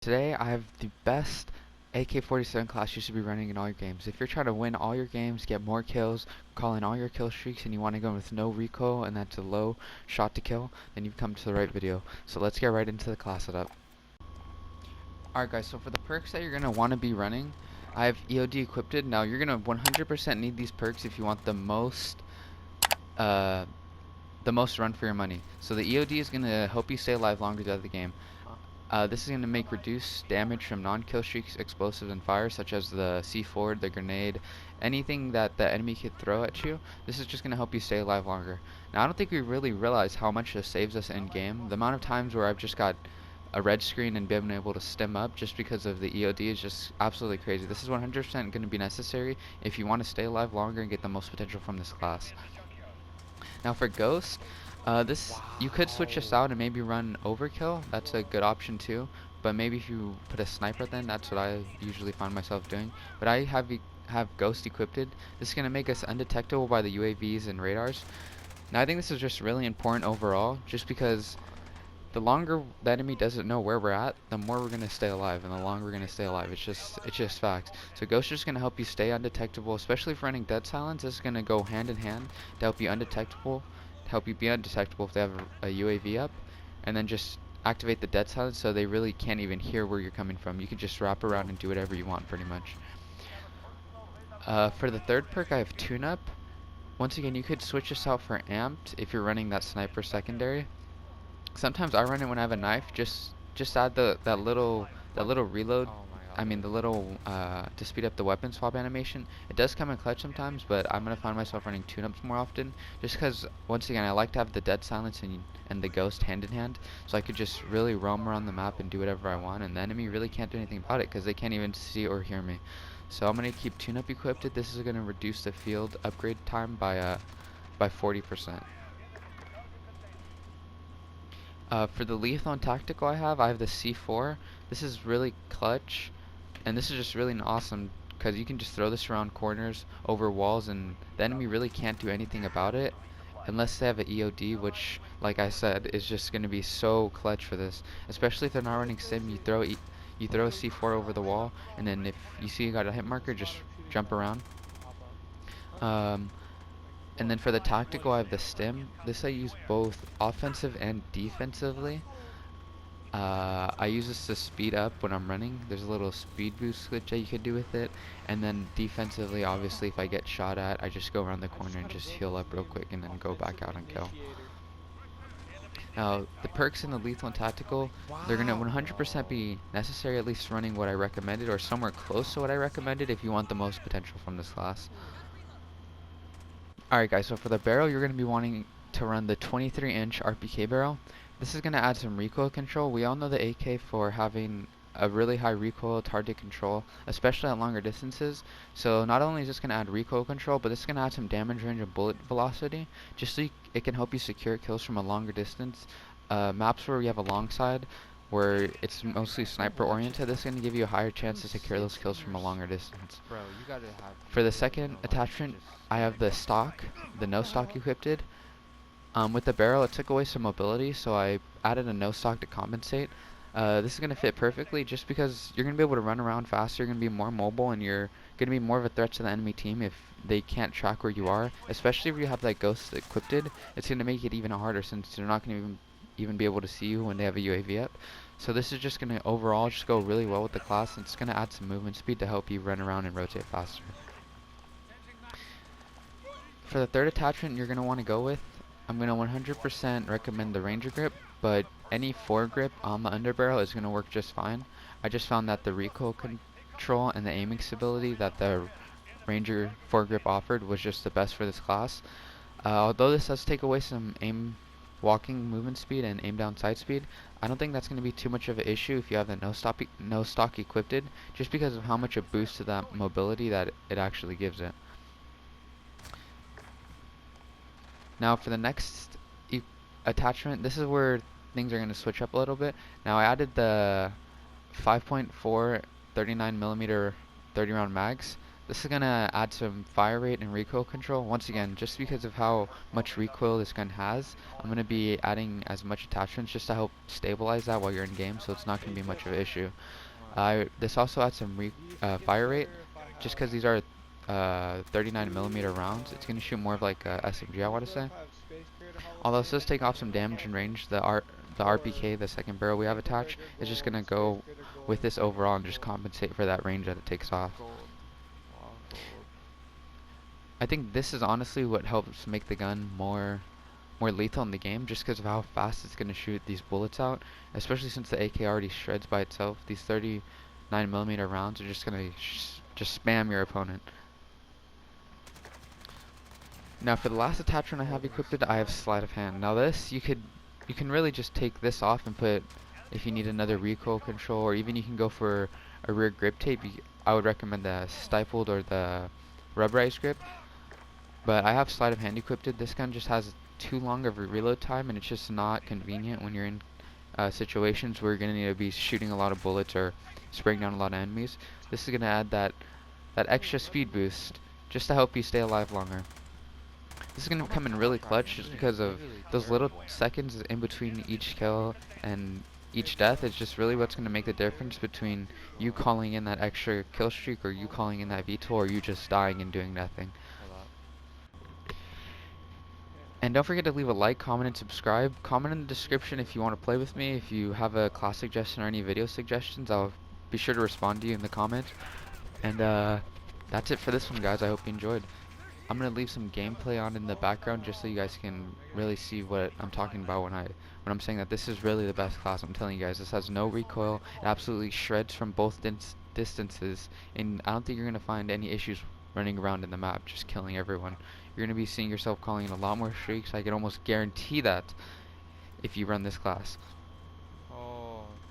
Today I have the best AK-47 class you should be running in all your games. If you're trying to win all your games, get more kills, call in all your kill streaks, and you want to go with no recoil and that's a low shot to kill, then you've come to the right video. So let's get right into the class setup. Alright guys, so for the perks that you're going to want to be running, I have EOD equipped. Now you're going to 100% need these perks if you want uh, the most run for your money. So the EOD is going to help you stay alive longer throughout the game. This is going to make reduced damage from non-kill streaks, explosives, and fire, such as the C4, the grenade, anything that the enemy could throw at you. This is just going to help you stay alive longer. Now, I don't think we really realize how much this saves us in game. The amount of times where I've just got a red screen and been able to stem up just because of the EOD is just absolutely crazy. This is 100% going to be necessary if you want to stay alive longer and get the most potential from this class. Now for Ghost, you could switch this out and maybe run Overkill. That's a good option too. But maybe if you put a sniper, then that's what I usually find myself doing. But I have Ghost equipped. This is gonna make us undetectable by the UAVs and radars. Now I think this is just really important overall, just because the longer the enemy doesn't know where we're at, the more we're gonna stay alive, and the longer we're gonna stay alive. It's just facts. So Ghost is gonna help you stay undetectable, especially if running Dead Silence. This is gonna go hand in hand to help you undetectable, to help you be undetectable if they have a UAV up, and then just activate the Dead Silence so they really can't even hear where you're coming from. You can just wrap around and do whatever you want, pretty much. For the third perk, I have Tune Up. Once again, you could switch this out for Amped if you're running that sniper secondary. Sometimes I run it when I have a knife. Just add that little reload. I mean the little to speed up the weapon swap animation. It does come in clutch sometimes, but I'm gonna find myself running tune-ups more often. Just because once again I like to have the Dead Silence and the Ghost hand in hand, so I could just really roam around the map and do whatever I want, and the enemy really can't do anything about it because they can't even see or hear me. So I'm gonna keep tune-up equipped. This is gonna reduce the field upgrade time by 40%. For the lethal and tactical I have the C4. This is really clutch, and this is just really awesome because you can just throw this around corners, over walls, and the enemy really can't do anything about it unless they have an EOD, which, like I said, is just going to be so clutch for this. Especially if they're not running sim, you throw a C4 over the wall, and then if you see you got a hit marker, just jump around. Um, and then for the tactical, I have the stim. This I use both offensive and defensively. I use this to speed up when I'm running. There's a little speed boost switch that you can do with it. And then defensively, obviously, if I get shot at, I just go around the corner and just heal up real quick and then go back out and kill. Now, the perks in the lethal and tactical, they're going to 100% be necessary, at least running what I recommended or somewhere close to what I recommended if you want the most potential from this class. Alright guys, so for the barrel, you're going to be wanting to run the 23-inch RPK barrel. This is going to add some recoil control. We all know the AK for having a really high recoil target control, especially at longer distances. So not only is this going to add recoil control, but this is going to add some damage range and bullet velocity, just so it can help you secure kills from a longer distance. Maps where you have a long side, where it's mostly sniper oriented, this is going to give you a higher chance to secure those kills from a longer distance. Bro, you gotta have For the people in second real life attachment, just I have the no stock equipped. With the barrel, it took away some mobility, so I added a no stock to compensate. This is going to fit perfectly just because you're going to be able to run around faster, you're going to be more mobile, and you're going to be more of a threat to the enemy team if they can't track where you are. Especially if you have that Ghost equipped, it's going to make it even harder since they're not going to even be able to see you when they have a UAV up. So this is just going to overall just go really well with the class, and it's going to add some movement speed to help you run around and rotate faster. For the third attachment you're going to want to go with, I'm going to 100% recommend the Ranger grip, but any foregrip on the underbarrel is going to work just fine. I just found that the recoil control and the aiming stability that the Ranger foregrip offered was just the best for this class. Although this does take away some walking movement speed and aim down sight speed, I don't think that's going to be too much of an issue if you have the no stock equipped, just because of how much a boost to that mobility that it actually gives it. Now for the next attachment, this is where things are going to switch up a little bit. Now I added the 5.4 39mm 30 round mags. This is gonna add some fire rate and recoil control. Once again, just because of how much recoil this gun has, I'm gonna be adding as much attachments just to help stabilize that while you're in game, so it's not gonna be much of an issue. This also adds some fire rate, just because these are 39 millimeter rounds. It's gonna shoot more of like a SMG, I want to say. Although it does take off some damage and range, the RPK, the second barrel we have attached, is just gonna go with this overall and just compensate for that range that it takes off. I think this is honestly what helps make the gun more lethal in the game, just because of how fast it's gonna shoot these bullets out. Especially since the AK already shreds by itself. These 39 millimeter rounds are just gonna just spam your opponent. Now for the last attachment I have equipped, I have sleight of hand. Now this you can really just take this off and put, if you need another recoil control, or even you can go for a rear grip tape. I would recommend the stifled or the rubberized grip. But I have sleight of hand equipped. This gun just has too long of a reload time, and it's just not convenient when you're in situations where you're gonna need to be shooting a lot of bullets or spraying down a lot of enemies. This is gonna add that extra speed boost just to help you stay alive longer. This is going to come in really clutch just because of those little seconds in between each kill and each death. Is just really what's going to make the difference between you calling in that extra kill streak, or you calling in that VTOL, or you just dying and doing nothing. And don't forget to leave a like, comment, and subscribe. Comment in the description if you want to play with me. If you have a class suggestion or any video suggestions, I'll be sure to respond to you in the comments. And that's it for this one, guys. I hope you enjoyed. I'm gonna leave some gameplay on in the background just so you guys can really see what I'm talking about when I'm saying that this is really the best class. I'm telling you guys, this has no recoil. It absolutely shreds from both distances, and I don't think you're gonna find any issues running around in the map just killing everyone. You're gonna be seeing yourself calling in a lot more streaks. I can almost guarantee that if you run this class.